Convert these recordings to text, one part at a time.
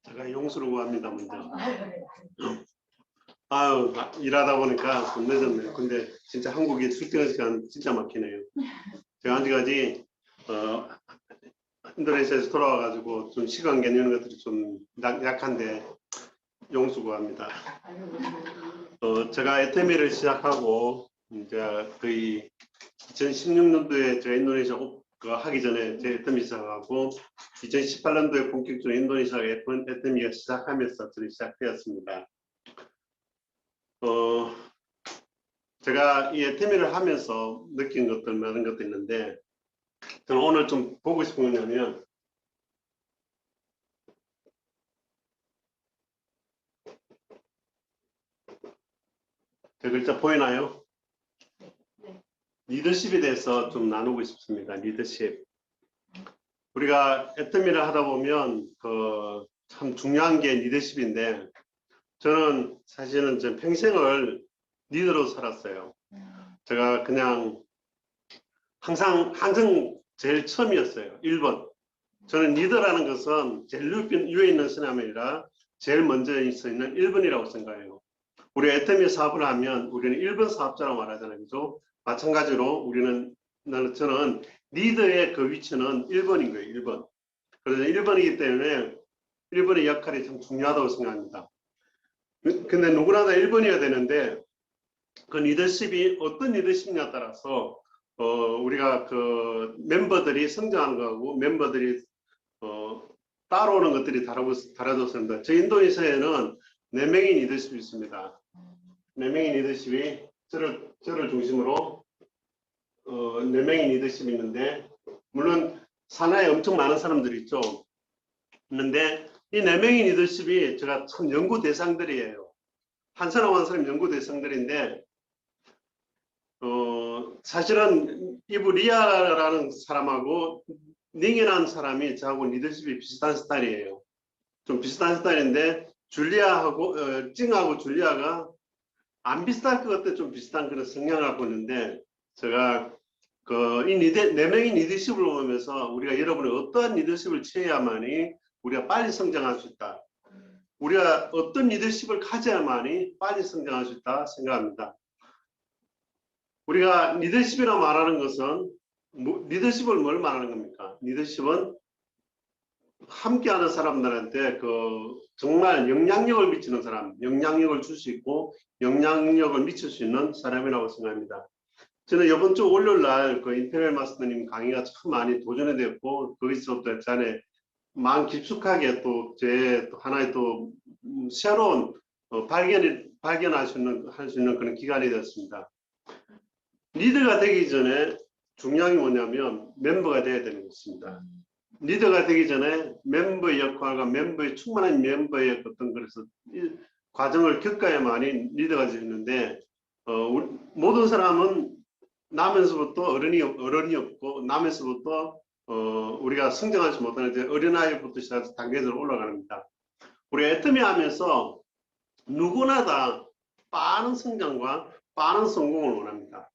제가 용수를 구합니다, 먼저. 아유, 일하다 보니까 좀 늦었네요. 근데 진짜 한국이 출퇴근 시간 진짜 막히네요. 제가 아직까지 인도네시아에서 돌아와가지고 좀 시간 개념 것들이 좀 약한데 용수 구합니다. 제가 에테미를 시작하고 이제 거의 2016년도에 제가 인도네시아 하기 전에 제 에테미 시작하고 2018년도에 본격적으로 인도네시아 에테미가 시작하면서 저는 시작되었습니다. 제가 이 에테미를 하면서 느낀 것들 많은 것도 있는데 저는 오늘 좀 보고 싶은 건 뭐냐면 제 글자 보이나요? 리더십에 대해서 좀 나누고 싶습니다. 리더십. 우리가 에테미를 하다 보면 참 중요한 게 리더십인데 저는 사실은 전 평생을 리더로 살았어요. 제가 그냥 항상 제일 처음이었어요. 1번. 저는 리더라는 것은 제일 위에 있는 사람이 아니라 제일 먼저 있는 1번이라고 생각해요. 우리 에테미 사업을 하면 우리는 1번 사업자라고 말하잖아요. 그죠? 마찬가지로 저는 리더의 그 위치는 1번인 거예요. 1번. 그래서 1번이기 때문에 1번의 역할이 참 중요하다고 생각합니다. 근데 누구나 다 1번이어야 되는데 그 리더십이 어떤 리더십이냐에 따라서 우리가 그 멤버들이 성장하는 거하고 멤버들이 따라오는 것들이 다르졌습니다. 저희 인도네시아에는 4명의 리더십이 있습니다. 4명의 리더십이 저를 중심으로 4명의 리더십이 있는데 물론 산하에 엄청 많은 사람들이 있죠. 있는데 이 4명의 리더십이 제가 참 연구 대상들이에요. 한 사람 한 사람 연구 대상들인데 사실은 이브 리아라는 사람하고 닝이라는 사람이 저하고 리더십이 비슷한 스타일이에요. 좀 비슷한 스타일인데 줄리아하고 찡하고 줄리아가 안 비슷할 것 같아. 좀 비슷한 그런 성향을 갖고 있는데 제가 이 4명의 리더십을 보면서 우리가 여러분이 어떠한 리더십을 취해야만이 우리가 빨리 성장할 수 있다. 우리가 어떤 리더십을 가져야만이 빨리 성장할 수 있다 생각합니다. 우리가 리더십이라고 말하는 것은 리더십을 뭘 말하는 겁니까? 리더십은 함께하는 사람들한테 정말 영향력을 미치는 사람, 영향력을 줄 수 있고 영향력을 미칠 수 있는 사람이라고 생각합니다. 저는 이번 주 월요일 날 임페리얼 마스터님 강의가 참 많이 도전이 됐고 거기서부터 전에 마음 깊숙하게 또 하나의 또 새로운 발견할 수 있는 그런 기간이 됐습니다. 리더가 되기 전에 중요한 게 뭐냐면 멤버가 되어야 되는 것입니다. 리더가 되기 전에 멤버의 역할과 충분한 멤버의 어떤 그래서 과정을 겪어야만이 리더가 되는데 모든 사람은 나면서부터 어른이 없고 나면서부터 우리가 성장하지 못하는 어린아이부터 시작해서 단계적으로 올라갑니다. 우리 에테미 하면서 누구나 다 빠른 성장과 빠른 성공을 원합니다.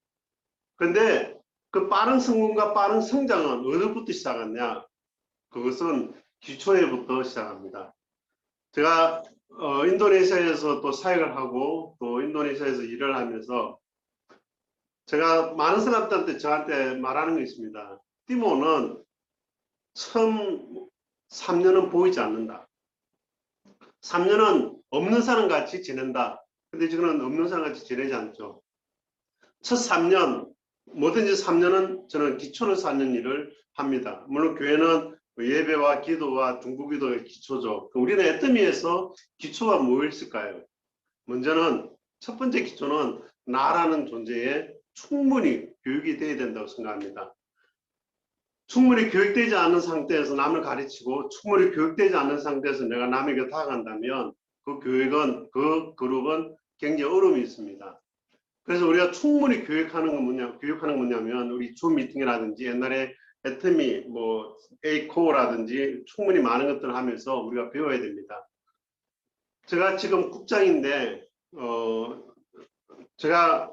그런데 그 빠른 성공과 빠른 성장은 어디부터 시작하냐? 그것은 기초에부터 시작합니다. 제가 인도네시아에서 또 사역을 하고 또 인도네시아에서 일을 하면서 제가 많은 사람들한테 저한테 말하는 게 있습니다. 티모는 처음 3년은 보이지 않는다. 3년은 없는 사람 같이 지낸다. 근데 지금은 없는 사람 같이 지내지 않죠. 첫 3년, 뭐든지 3년은 저는 기초를 쌓는 일을 합니다. 물론 교회는 예배와 기도와 중보기도의 기초죠. 우리는 에테미에서 기초가 무엇일까요? 먼저는 첫 번째 기초는 나라는 존재에 충분히 교육이 되어야 된다고 생각합니다. 충분히 교육되지 않은 상태에서 남을 가르치고 충분히 교육되지 않은 상태에서 내가 남에게 다가간다면 그 그룹은 굉장히 어려움이 있습니다. 그래서 우리가 충분히 교육하는 건 뭐냐면 우리 줌 미팅이라든지 옛날에 에테미 에이코라든지 충분히 많은 것들을 하면서 우리가 배워야 됩니다. 제가 지금 국장인데 제가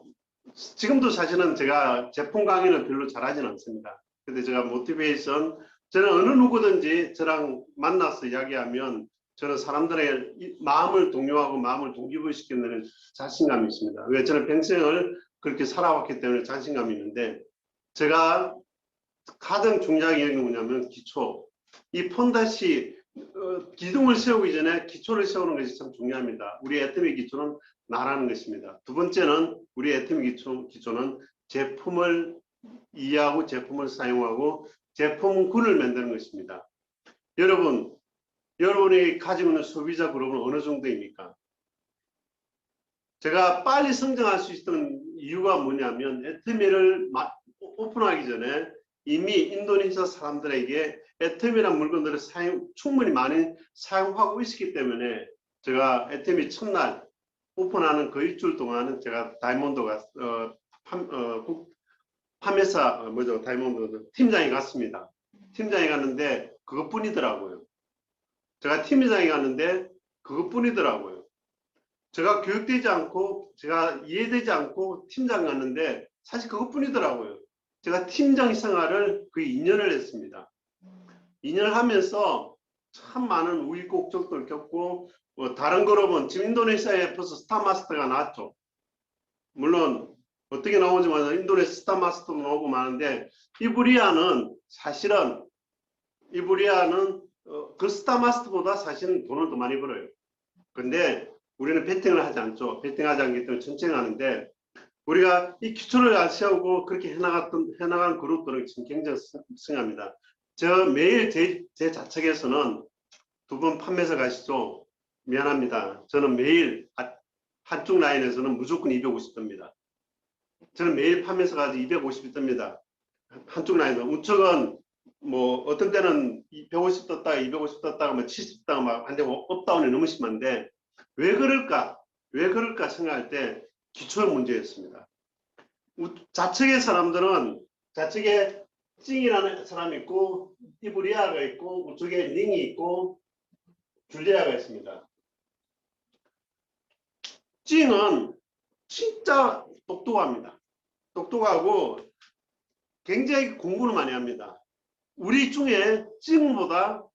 지금도 사실은 제가 제품 강의는 별로 잘하지는 않습니다. 근데 제가 모티베이션, 저는 어느 누구든지 저랑 만나서 이야기하면 저는 사람들의 마음을 동요하고 마음을 동기부여시키는 자신감이 있습니다. 왜? 저는 평생을 그렇게 살아왔기 때문에 자신감이 있는데, 제가 가장 중요하게 여기는 뭐냐면 기초. 이 폰다시 기둥을 세우기 전에 기초를 세우는 것이 참 중요합니다. 우리 애터미 기초는 나라는 것입니다. 두 번째는 우리 애터미 기초는 제품을 이해하고 제품을 사용하고 제품군을 만드는 것입니다. 여러분이 가지고 있는 소비자 그룹은 어느 정도입니까? 제가 빨리 성장할 수 있었던 이유가 뭐냐면, 애터미를 오픈하기 전에 이미 인도네시아 사람들에게 애터미라는 물건들을 충분히 많이 사용하고 있었기 때문에, 제가 애터미 첫날 오픈하는 그 일주일 동안은 제가 다이몬드가 판매사 다이몬드 팀장이 갔습니다. 팀장이 갔는데 그것뿐이더라고요. 제가 팀장이 갔는데 그것뿐이더라고요. 제가 교육되지 않고 제가 이해되지 않고 팀장 갔는데 사실 그것뿐이더라고요. 제가 팀장 생활을 거의 2년을 했습니다. 2년을 하면서 참 많은 우여곡절을 겪고, 다른 그룹은 지금 인도네시아에 벌써 스타마스터가 나왔죠. 물론 어떻게 나오지만 인도네시아 스타마스터도 나오고 많은데, 이브리아는 그 스타마스터보다 사실은 돈을 더 많이 벌어요. 근데 우리는 베팅을 하지 않죠. 베팅하지 않기 때문에 천천히 하는데, 우리가 이 기초를 안 세우고 그렇게 해나간 그룹들은 지금 굉장히 승합니다. 저 매일 제 자책에서는, 두 분 판매사 가시죠? 미안합니다. 저는 매일 한쪽 라인에서는 무조건 250대입니다. 저는 매일 판매사 가서 250이 뜹니다. 한쪽 라인은 우측은 뭐 어떤 때는 150 떴다가 250 떴다가 뭐 70 떴다가 막 한데 업다운이 너무 심한데, 왜 그럴까 생각할 때 기초의 문제였습니다. 좌측의 사람들은, 좌측에 찡이라는 사람이 있고 이브리아가 있고 우측에 링이 있고 줄리아가 있습니다. 찡은 진짜 똑똑합니다. 똑똑하고 굉장히 공부를 많이 합니다. 우리 중에 찡보다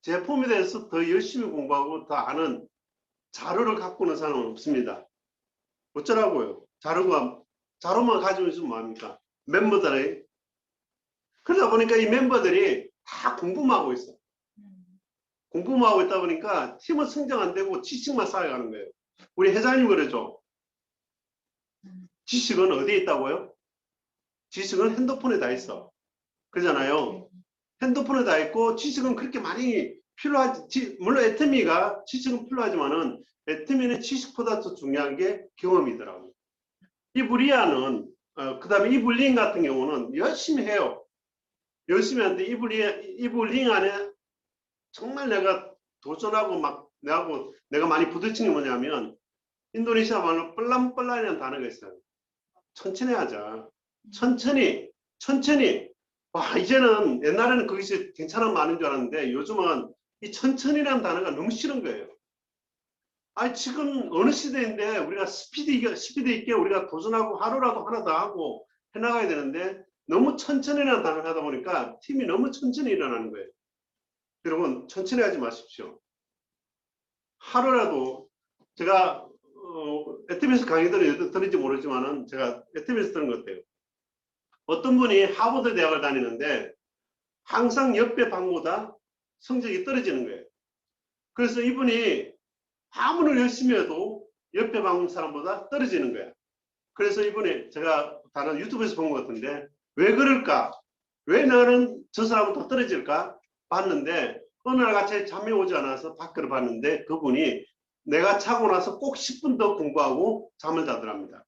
제품에 대해서 더 열심히 공부하고 더 아는 자료를 갖고 있는 사람은 없습니다. 어쩌라고요? 자료만 가지고 있으면 뭐합니까? 멤버들이. 그러다 보니까 이 멤버들이 다 공부만 하고 있어. 공부만 하고 있다 보니까 팀은 성장 안 되고 지식만 쌓여가는 거예요. 우리 회장님 그러죠. 지식은 어디에 있다고요? 지식은 핸드폰에 다 있어. 그러잖아요. 핸드폰에 다 있고 지식은 그렇게 많이 필요하지. 물론 애터미가 지식은 필요하지만은 애터미는 지식보다 더 중요한 게 경험이더라고요. 이브리아는 그 다음에 이블링 같은 경우는 열심히 해요. 열심히 하는데 이블링 안에 정말 내가 도전하고 막 내가 많이 부딪히는 게 뭐냐면, 인도네시아 말로 뻘람뻘람이라는 단어가 있어요. 천천히 하자. 천천히. 와, 이제는 옛날에는 그것이 괜찮은 말인 줄 알았는데 요즘은 이 천천히라는 단어가 너무 싫은 거예요. 아니, 지금 어느 시대인데 우리가 스피드 있게 우리가 도전하고 하루라도 하나 더 하고 해나가야 되는데, 너무 천천히라는 단어를 하다 보니까 팀이 너무 천천히 일어나는 거예요. 여러분, 천천히 하지 마십시오. 하루라도, 제가 애터미에서 강의들을 들을지 모르지만은 제가 애터미에서 들은 것 같아요. 어떤 분이 하버드 대학을 다니는데 항상 옆에 방보다 성적이 떨어지는 거예요. 그래서 이분이 아무리 열심히 해도 옆에 방 사람보다 떨어지는 거예요. 그래서 이분이, 제가 다른 유튜브에서 본 것 같은데, 왜 그럴까? 왜 나는 저 사람은 더 떨어질까? 봤는데 어느 날 같이 잠이 오지 않아서 밖으로 봤는데, 그분이 내가 자고 나서 꼭 10분 더 공부하고 잠을 자더랍니다.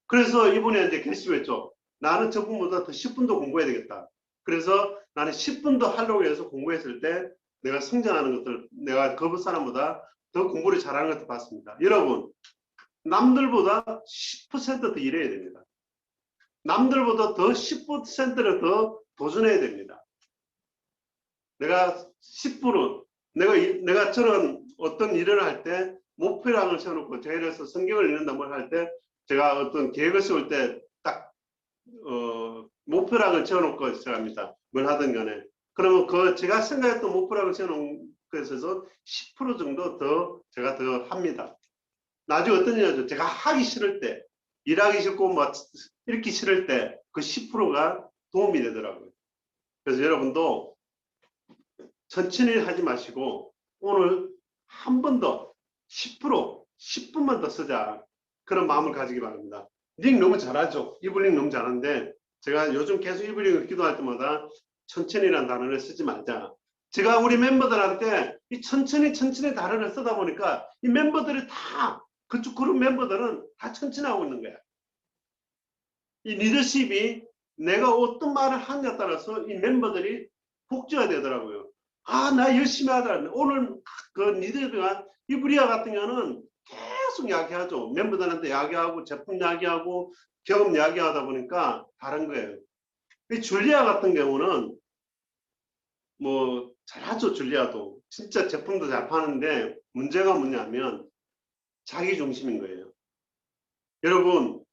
그래서 이분이 이제 결심했죠. 나는 저분보다 더 10분 더 공부해야 되겠다. 그래서 나는 10분 더 하려고 해서 공부했을 때 내가 성장하는 것들, 내가 그 사람보다 더 공부를 잘하는 것을 봤습니다. 여러분, 남들보다 10%더 일해야 됩니다. 남들보다 더 10%를 더 도전해야 됩니다. 내가 10분은 내가 저런 어떤 일을 할 때 목표량을 세워놓고, 제가 이래서 성경을 읽는다 뭘 할 때 제가 어떤 계획을 세울 때 딱 목표량을 세워놓고 시작합니다. 뭘 하든 간에 그러면 그 제가 생각했던 목표라고 세워놓은 것에서 10% 정도 더 제가 더 합니다. 나중에 어떤 일이죠? 제가 하기 싫을 때, 일하기 싫고 뭐 읽기 싫을 때 그 10%가 도움이 되더라고요. 그래서 여러분도 천천히 하지 마시고 오늘 한 번 더 10%, 10분만 더 쓰자. 그런 마음을 가지기 바랍니다. 링 너무 잘하죠? 이블링 너무 잘하는데 제가 요즘 계속 이블링을 기도할 때마다 천천히라는 단어를 쓰지 말자. 제가 우리 멤버들한테 이 천천히 단어를 쓰다 보니까 이 멤버들이 다 그쪽 그룹 멤버들은 다 천천히 하고 있는 거야. 이 리더십이 내가 어떤 말을 하느냐에 따라서 이 멤버들이 복지가 되더라고요. 아, 나 열심히 하더라. 오늘 그 리더가 이브리아 같은 경우는 계속 이야기하죠. 멤버들한테 이야기하고 제품 이야기하고 경험 이야기하다 보니까 다른 거예요. 이 줄리아 같은 경우는 뭐 잘하죠. 줄리아도 진짜 제품도 잘 파는데 문제가 뭐냐면 자기 중심인 거예요. 여러분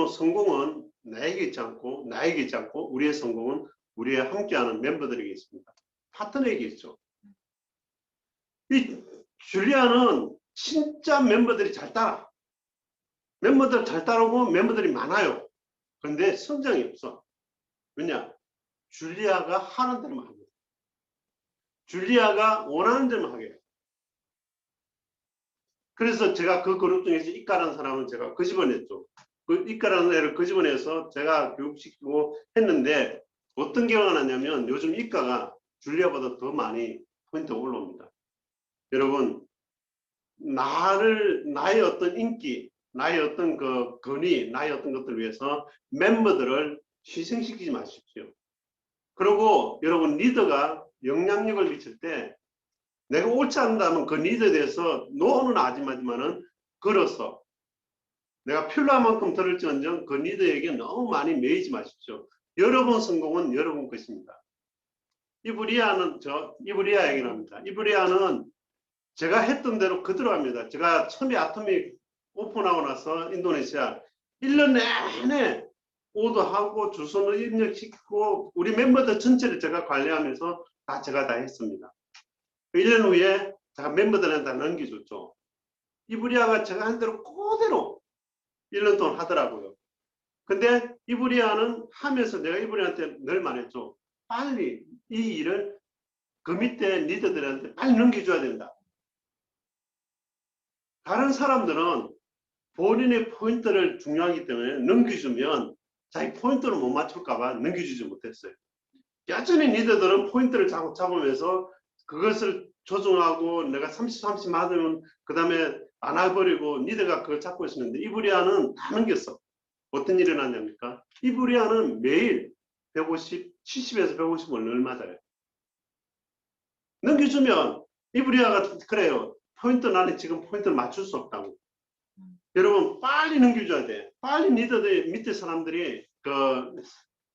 성공은 나에게 있지 않고 우리의 성공은 우리의 함께하는 멤버들에게 있습니다. 파트너에게 있죠. 이 줄리아는 진짜 멤버들이 잘 따라. 멤버들 잘 따라오고 멤버들이 많아요. 그런데 성장이 없어. 왜냐? 줄리아가 하는 대로만 합니다. 줄리아가 원하는 대로만 하게 해요. 그래서 제가 그 그룹 중에서 이까라는 사람은 제가 끄집어냈죠. 그 이까라는 애를 끄집어내서 제가 교육시키고 했는데 어떤 결과가 났냐면 요즘 이까가 줄리아보다 더 많이 포인트가 올라옵니다. 여러분, 나의 어떤 인기, 나의 어떤 그 권위, 나의 어떤 것들을 위해서 멤버들을 희생시키지 마십시오. 그리고 여러분 리더가 영향력을 미칠 때 내가 옳지 않다면 그 리더에 대해서 노는 하지만은 걸어서 내가 필요한 만큼 들을지언정 그 리더에게 너무 많이 매이지 마십시오. 여러분 성공은 여러분 것입니다. 이브리아 얘기를 합니다. 이브리아는 제가 했던 대로 그대로 합니다. 제가 처음에 아토믹 오픈하고 나서 인도네시아 1년 내내 오더하고 주소를 입력시키고 우리 멤버들 전체를 제가 관리하면서 제가 다 했습니다. 1년 후에 제가 멤버들한테 다 넘겨줬죠. 이브리아가 제가 한 대로 그대로 1년 동안 하더라고요. 근데 이브리아는 하면서 내가 이브리아한테 늘 말했죠. 빨리 이 일을 그 밑에 리더들한테 빨리 넘겨줘야 된다. 다른 사람들은 본인의 포인트를 중요하기 때문에 넘겨주면 자기 포인트를 못 맞출까봐 넘겨주지 못했어요. 여전히 리더들은 포인트를 잡으면서 그것을 조정하고 내가 30 맞으면 그 다음에 안 해버리고 리더가 그걸 잡고 있었는데 이브리아는 다 넘겼어. 어떤 일이 일어났냐니까? 이브리아는 매일 150, 70에서 150을 늘 맞아요. 넘겨주면 이브리아가 그래요. 포인트 나는 지금 포인트를 맞출 수 없다고. 여러분 빨리 넘겨줘야 돼. 빨리 리더들 밑에 사람들이 그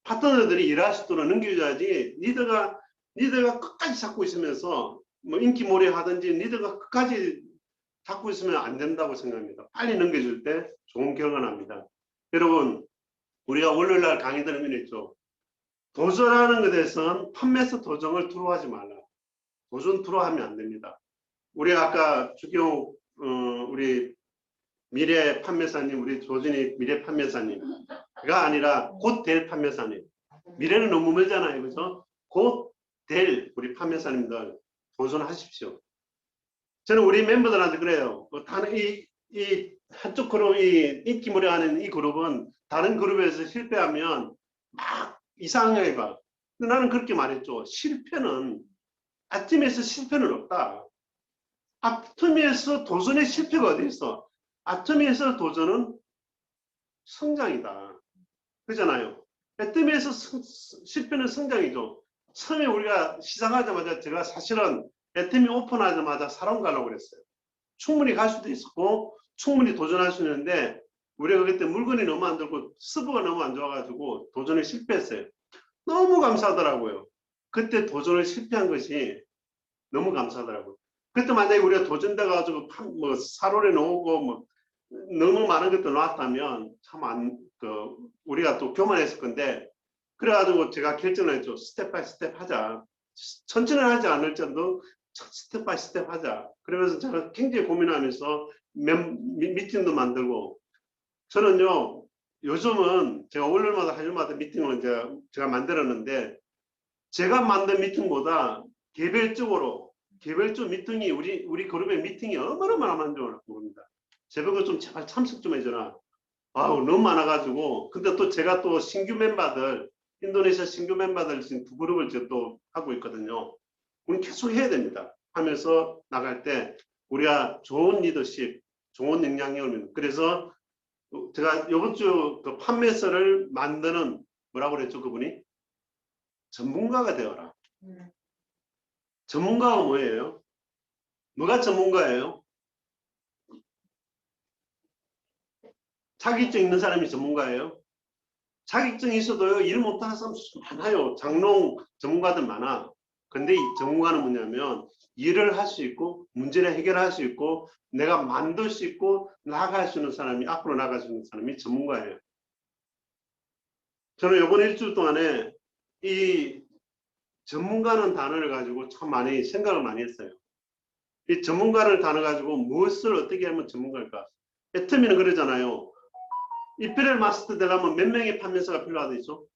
파트너들이 일할 수 있도록 넘겨줘야지 리더가 끝까지 잡고 있으면서 뭐 인기몰이 하든지 리더가 끝까지 잡고 있으면 안 된다고 생각합니다. 빨리 넘겨줄 때 좋은 결과 납니다. 여러분 우리가 월요일날 강의 들으면 있죠. 도전하는 것에 대해서는 판매서 도전을 두려워하지 말라. 도전 두려워하면 안 됩니다. 우리가 아까 주경 우리 미래 판매사님, 우리 조진이 미래 판매사님가 아니라 곧 될 판매사님. 미래는 너무 멀잖아요. 그래서 곧 될 우리 판매사님들 도전하십시오. 저는 우리 멤버들한테 그래요. 다른 이 한쪽 그룹, 이 인기몰이 하는 이 그룹은 다른 그룹에서 실패하면 막 이상하게 봐. 나는 그렇게 말했죠. 실패는 아침에서 실패는 없다. 아토미에서 도전의 실패가 어디 있어? 아토미에서 도전은 성장이다. 그잖아요. 아토미에서 실패는 성장이죠. 처음에 우리가 시작하자마자 제가 사실은 아토미 오픈하자마자 사람 가려고 그랬어요. 충분히 갈 수도 있었고 충분히 도전할 수 있는데 우리가 그때 물건이 너무 안 들고 서버가 너무 안 좋아가지고 도전에 실패했어요. 너무 감사하더라고요. 그때 도전을 실패한 것이 너무 감사하더라고요. 그때 만약에 우리가 도전돼 가지고 뭐 사료에 놓고 뭐 너무 많은 것들 나왔다면 참 우리가 또 교만했을 건데 그래가지고 제가 결정을 했죠. 스텝 바이 스텝 하자. 천천히 하지 않을지라도 스텝 바이 스텝 하자. 그러면서 제가 굉장히 고민하면서 미팅도 만들고, 저는요 요즘은 제가 월요일마다 화요일마다 미팅을 제가 만들었는데, 제가 만든 미팅보다 개별적 미팅이 우리 그룹의 미팅이 얼마나 만족을 합니다. 제발 좀 제발 참석 좀 해줘라. 아우 너무 많아가지고. 근데 또 제가 또 신규 멤버들, 인도네시아 신규 멤버들 지금 두 그룹을 지금 또 하고 있거든요. 우리 계속 해야 됩니다. 하면서 나갈 때 우리가 좋은 리더십, 좋은 영향력을, 그래서 제가 이번 주 그 판매서를 만드는, 뭐라고 그랬죠 그분이? 전문가가 되어라. 전문가가 뭐예요? 뭐가 전문가예요? 자격증 있는 사람이 전문가예요? 자격증이 있어도요, 일 못하는 사람 많아요. 장롱 전문가들 많아. 근데 이 전문가는 뭐냐면, 일을 할 수 있고, 문제를 해결할 수 있고, 내가 만들 수 있고, 나아갈 수 있는 사람이, 앞으로 나아갈 수 있는 사람이 전문가예요. 저는 이번 일주일 동안에 이 전문가는 단어를 가지고 참 많이 생각을 많이 했어요. 이 전문가를 단어 가지고 무엇을 어떻게 하면 전문가일까? 애터미는 그러잖아요. 이페럴 마스터 되려면 몇 명의 판매사가 필요하다 있죠?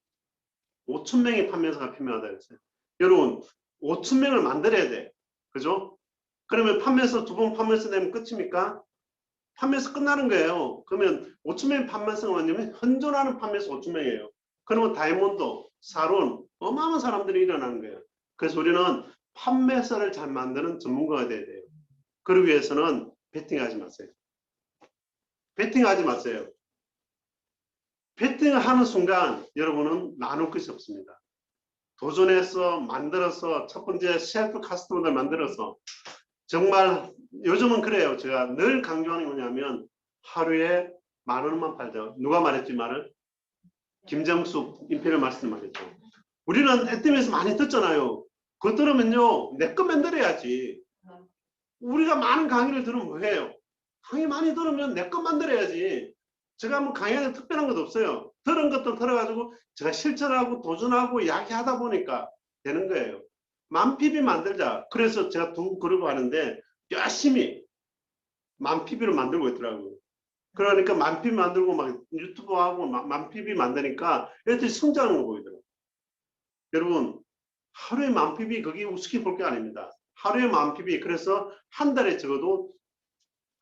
5천 명의 판매사가 필요하다 했어요. 여러분, 5천 명을 만들어야 돼. 그죠? 그러면 판매사 두 번 판매사 되면 끝입니까? 판매사 끝나는 거예요. 그러면 5천 명의 판매사가 뭐냐면 현존하는 판매사 5천 명이에요. 그러면 다이몬드, 사론, 어마어마한 사람들이 일어나는 거예요. 그래서 우리는 판매사를 잘 만드는 전문가가 돼야 돼요. 그러기 위해서는 베팅하지 마세요. 베팅하지 마세요. 베팅을 하는 순간 여러분은 나눌 것이 없습니다. 도전해서 만들어서 첫 번째 셀프 카스터머를 만들어서, 정말 요즘은 그래요. 제가 늘 강조하는 게 뭐냐면 하루에 10,000원만 팔죠. 누가 말했지 말을? 김정숙 임페리얼 마스터 말했죠. 우리는 애팀에서 많이 듣잖아요. 그거 들으면요 내 거 만들어야지. 우리가 많은 강의를 들으면 뭐해요? 강의 많이 들으면 내 거 만들어야지. 제가 뭐 강의하는 특별한 것도 없어요. 들은 것도 들어가지고 제가 실천하고 도전하고 이야기하다 보니까 되는 거예요. 만피비 만들자. 그래서 제가 두 그룹 하는데 열심히 만피비를 만들고 있더라고요. 그러니까 만피비 만들고 막 유튜브 하고 만피비 만드니까 애들이 성장하는 거 보이더라고요. 여러분, 하루에 만피비 그게 우습게 볼 게 아닙니다. 하루에 만피비, 그래서 한 달에 적어도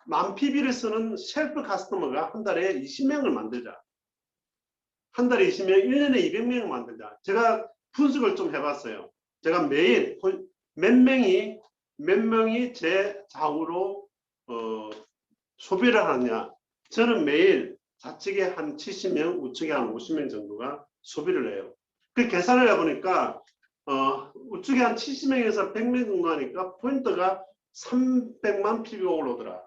만피비를 쓰는 셀프 카스터머가 한 달에 20명을 만들자. 한 달에 20명, 1년에 200명을 만들자. 제가 분석을 좀 해봤어요. 제가 매일 몇 명이 제 좌우로 소비를 하느냐. 저는 매일 좌측에 한 70명, 우측에 한 50명 정도가 소비를 해요. 그 계산을 해보니까 우측에 한 70명에서 100명 정도 하니까 포인트가 300만 PB가 올라오더라.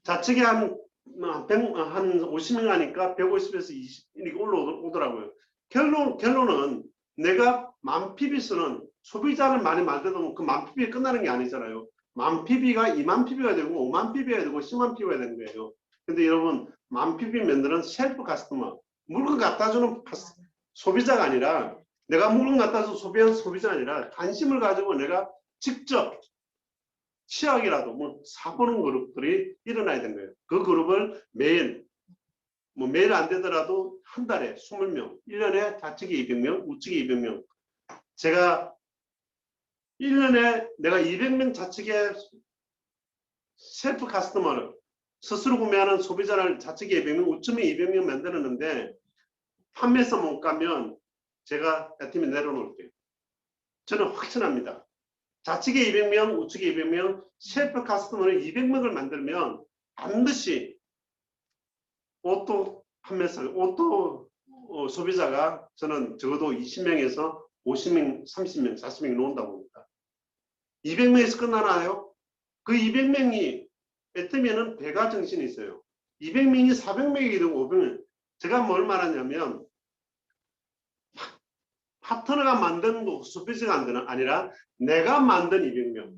좌측에 한 50명 하니까 150에서 20 이렇게 올라오더라고요. 결론은 내가 만 PB 쓰는 소비자를 많이 만들다 보면 그 만 PB에 끝나는 게 아니잖아요. 만 PB가 2만 PB가 되고 5만 PB가 되고 10만 PB가 되는 거예요. 근데 여러분, 만 PB 만드는 셀프 카스터머, 물건 갖다 주는 소비자가 아니라, 내가 물건 갖다 줘서 소비한 소비자가 아니라 관심을 가지고 내가 직접 치약이라도 뭐 사보는 그룹들이 일어나야 되는 거예요. 그 그룹을 매일, 뭐 매일 안 되더라도 한 달에 20명, 1년에 좌측에 200명, 우측에 200명. 제가 1년에 내가 200명 좌측에 셀프 카스터머를 스스로 구매하는 소비자를 좌측에 200명, 우측에 200명 만들었는데, 판매서 못 가면 제가 팀에 내려놓을게요. 저는 확신합니다. 좌측에 200명, 우측에 200명, 셀프 카스터머를 200명을 만들면 반드시 오토 판매사, 오토 소비자가 저는 적어도 20명에서 50명, 30명, 40명이 나온다고 봅니다. 200명에서 끝나나요? 그 200명이 애터미에는 배가 정신이 있어요. 200명이 400명이 되고 500명. 제가 뭘 말하냐면 파트너가 만든 소비자가 아니라 내가 만든 200명.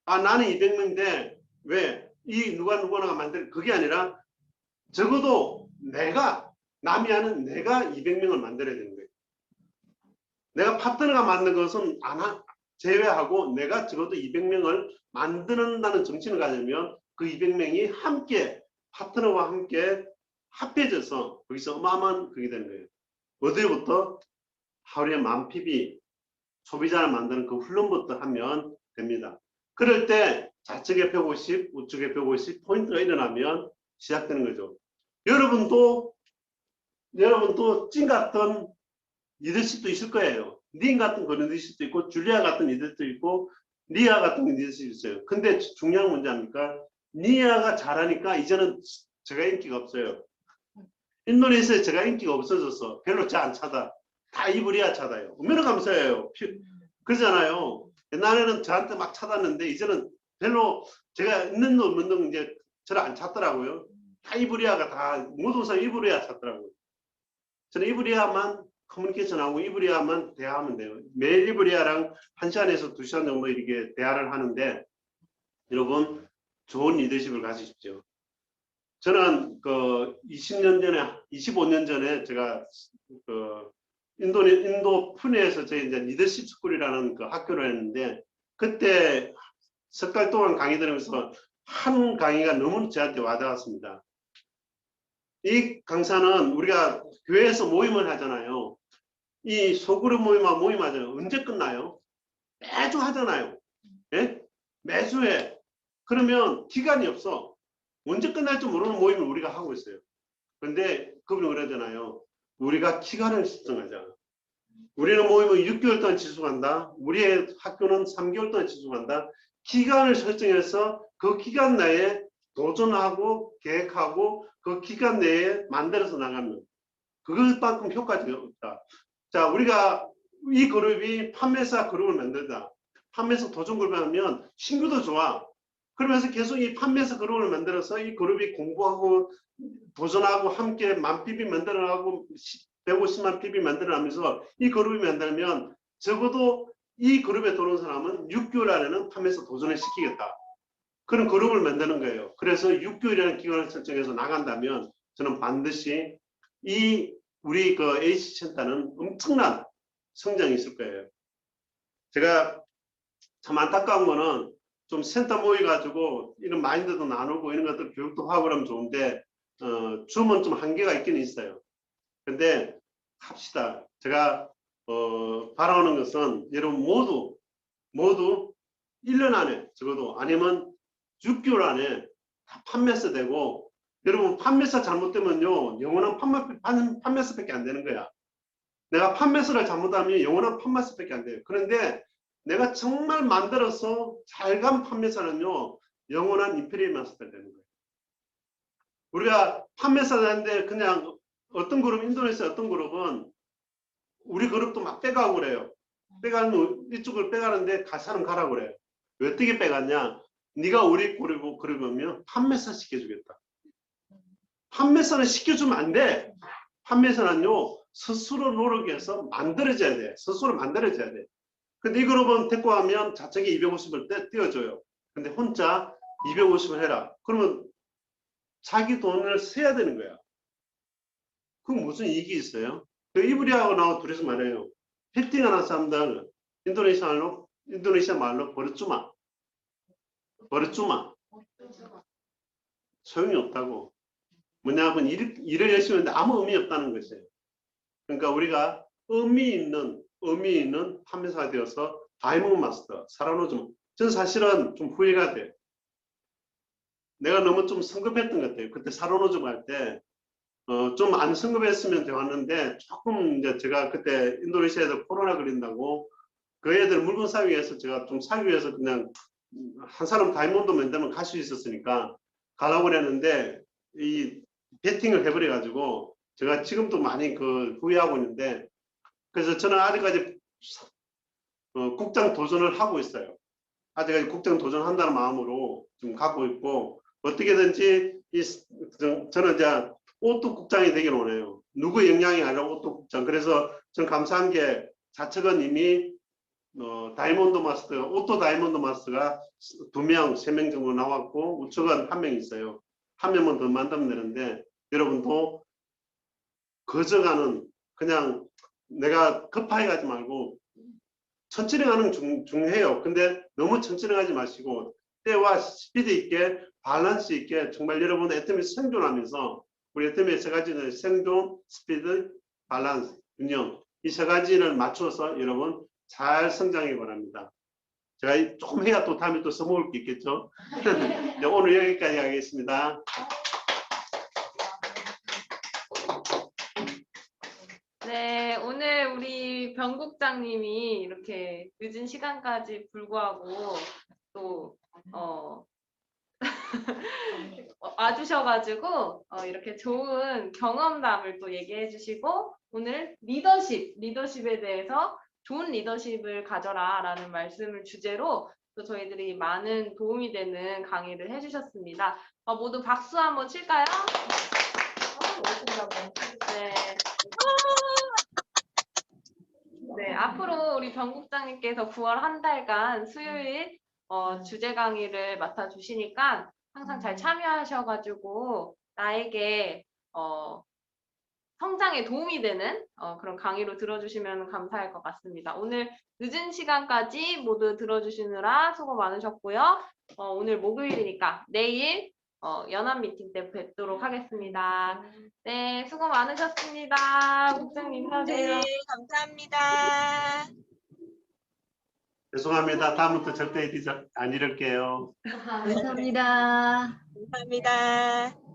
아, 나는 200명인데 왜 이 누구나가 만든, 그게 아니라 적어도 내가, 남이 하는 내가 200명을 만들어야 되는 거예요. 내가 파트너가 만든 것은 제외하고 내가 적어도 200명을 만드는다는 정신을 가지면 그 200명이 함께 파트너와 함께 합해져서 거기서 어마어마한 그게 되는 거예요. 어디부터? 하루에 10,000pb 소비자를 만드는 그 훈련부터 하면 됩니다. 그럴 때 좌측에 150, 우측에 150 포인트가 일어나면 시작되는 거죠. 여러분도 찐 같은 리더십도 있을 거예요. 닌 같은 그런 리더십도 있고 줄리아 같은 리더십도 있고 니아 같은 리더십도 있어요. 근데 중요한 문제 아닙니까? 니아가 잘하니까 이제는 제가 인기가 없어요. 인도네시아에 제가 인기가 없어져서 별로 잘 안 찾아. 다 이브리아 찾아요. 얼마나 감사해요. 그러잖아요. 옛날에는 저한테 막 찾았는데 이제는 별로 제가 있는 놈 없는 놈 이제 저를 안 찾더라고요. 다 이브리아가 다 모든 사람 이브리아 찾더라고요. 저는 이브리아만 커뮤니케이션하고 이브리아만 대화하면 돼요. 매일 이브리아랑 1시간에서 2시간 정도 이렇게 대화를 하는데 여러분 좋은 리더십을 가지십시오. 저는 그 20년 전에 25년 전에 제가 그 인도 푸네에서 저희 이제 리더십 스쿨이라는 그 학교를 했는데 그때 석 달 동안 강의 들으면서 한 강의가 너무 저한테 와닿았습니다. 이 강사는 우리가 교회에서 모임을 하잖아요. 이 소그룹 모임하잖아요. 언제 끝나요? 매주 하잖아요. 예? 매주 해. 그러면 기간이 없어. 언제 끝날지 모르는 모임을 우리가 하고 있어요. 그런데 그분이 그러잖아요. 우리가 기간을 설정하자. 우리는 모임을 6개월 동안 지속한다. 우리의 학교는 3개월 동안 지속한다. 기간을 설정해서 그 기간 내에 도전하고 계획하고 그 기간 내에 만들어서 나가면 그것만큼 효과가 없다. 자, 우리가 이 그룹이 판매사 그룹을 만들다. 판매사 도전 그룹을 하면 신규도 좋아. 그러면서 계속 이 판매사 그룹을 만들어서 이 그룹이 공부하고 도전하고 함께 10,000pb 만들어가고 150만 pb 만들어가면서 이 그룹이 만들면 적어도 이 그룹에 들어온 사람은 6개월 안에는 판매사 도전을 시키겠다. 그런 그룹을 만드는 거예요. 그래서 6개월이라는 기간을 설정해서 나간다면 저는 반드시 우리 그 H센터는 엄청난 성장이 있을 거예요. 제가 참 안타까운 거는 좀 센터 모여가지고 이런 마인드도 나누고 이런 것들 교육도 하고 그러면 좋은데 줌은 좀 한계가 있긴 있어요. 근데 합시다. 제가 바라는 것은 여러분 모두 1년 안에 적어도 아니면 6개월 안에 다 판매사 되고 여러분 판매사 잘못되면요 영원한 판매사밖에 안 되는 거야. 내가 판매사를 잘못하면 영원한 판매사밖에 안 돼요. 그런데 내가 정말 만들어서 잘 간 판매사는요 영원한 임페리얼 마스터가 되는 거예요. 우리가 판매사인데 그냥 어떤 그룹 인도네시아 어떤 그룹은 우리 그룹도 막 빼가고 그래요. 빼가면 이쪽을 빼가는데 사람 가라고 그래요. 왜 어떻게 빼갔냐? 네가 우리 그룹이면 판매사 시켜주겠다. 판매사는 시켜주면 안 돼. 판매사는요 스스로 노력해서 만들어져야 돼. 스스로 만들어져야 돼. 근데 이 그룹은 데리고 가면 좌측에 250을 띄워줘요. 근데 혼자 250을 해라. 그러면 자기 돈을 써야 되는 거야. 그럼 무슨 이익이 있어요? 그 이브리하고 나하고 둘이서 말해요. 피팅하는 사람들 인도네시아 말로 버릇주마. 소용이 없다고. 뭐냐면 일을 열심히 하는데 아무 의미 없다는 것이에요. 그러니까 우리가 의미 있는 판매사가 되어서 다이몬드 마스터, 살아노즘. 저는 사실은 좀 후회가 돼. 내가 너무 좀 성급했던 것 같아요. 그때 살아노즘 할 때, 좀 안 성급했으면 좋았는데, 조금 이제 제가 그때 인도네시아에서 코로나 걸린다고 그 애들 물건 사기 위해서 제가 좀 사기 위해서 그냥 한 사람 다이몬드 만들면 갈 수 있었으니까 가려고 그랬는데, 이 베팅을 해버려가지고 제가 지금도 많이 그 후회하고 있는데, 그래서 저는 아직까지 국장 도전을 하고 있어요. 아직까지 국장 도전한다는 마음으로 좀 갖고 있고 어떻게든지 저는 이제 오토 국장이 되길 원해요. 누구 영향이 아니라 오토 국장. 그래서 전 감사한 게 좌측은 이미 다이몬드 마스터, 오토 다이몬드 마스터가 2명, 3명 정도 나왔고 우측은 1명 있어요. 1명만 더 만들면 되는데 여러분도 거저가는 그냥 내가 급하게 가지 말고 천천히 가는 중요해요. 근데 너무 천천히 가지 마시고 때와 스피드 있게 밸런스 있게 정말 여러분 애터미 생존하면서 우리 애터미의 세 가지는 생존, 스피드, 밸런스, 균형 이 세 가지를 맞춰서 여러분 잘 성장하기 바랍니다. 제가 조금 해야 또 다음에 또 써먹을 게 있겠죠. 네, 오늘 여기까지 하겠습니다. 네, 오늘 우리 변국장님이 이렇게 늦은 시간까지 불구하고 또 와주셔가지고 이렇게 좋은 경험담을 또 얘기해 주시고 오늘 리더십에 대해서 좋은 리더십을 가져라 라는 말씀을 주제로 또 저희들이 많은 도움이 되는 강의를 해주셨습니다. 모두 박수 한번 칠까요? 네. 네, 앞으로 우리 변국장님께서 9월 한 달간 수요일 주제 강의를 맡아주시니까 항상 잘 참여하셔가지고 나에게 성장에 도움이 되는 그런 강의로 들어주시면 감사할 것 같습니다. 오늘 늦은 시간까지 모두 들어주시느라 수고 많으셨고요. 오늘 목요일이니까 내일 연합 미팅 때 뵙도록 하겠습니다. 네, 수고 많으셨습니다. 국장님 인사드려요. 네, 감사합니다. 죄송합니다. 다음부터 절대 안 이럴게요. 감사합니다. 감사합니다.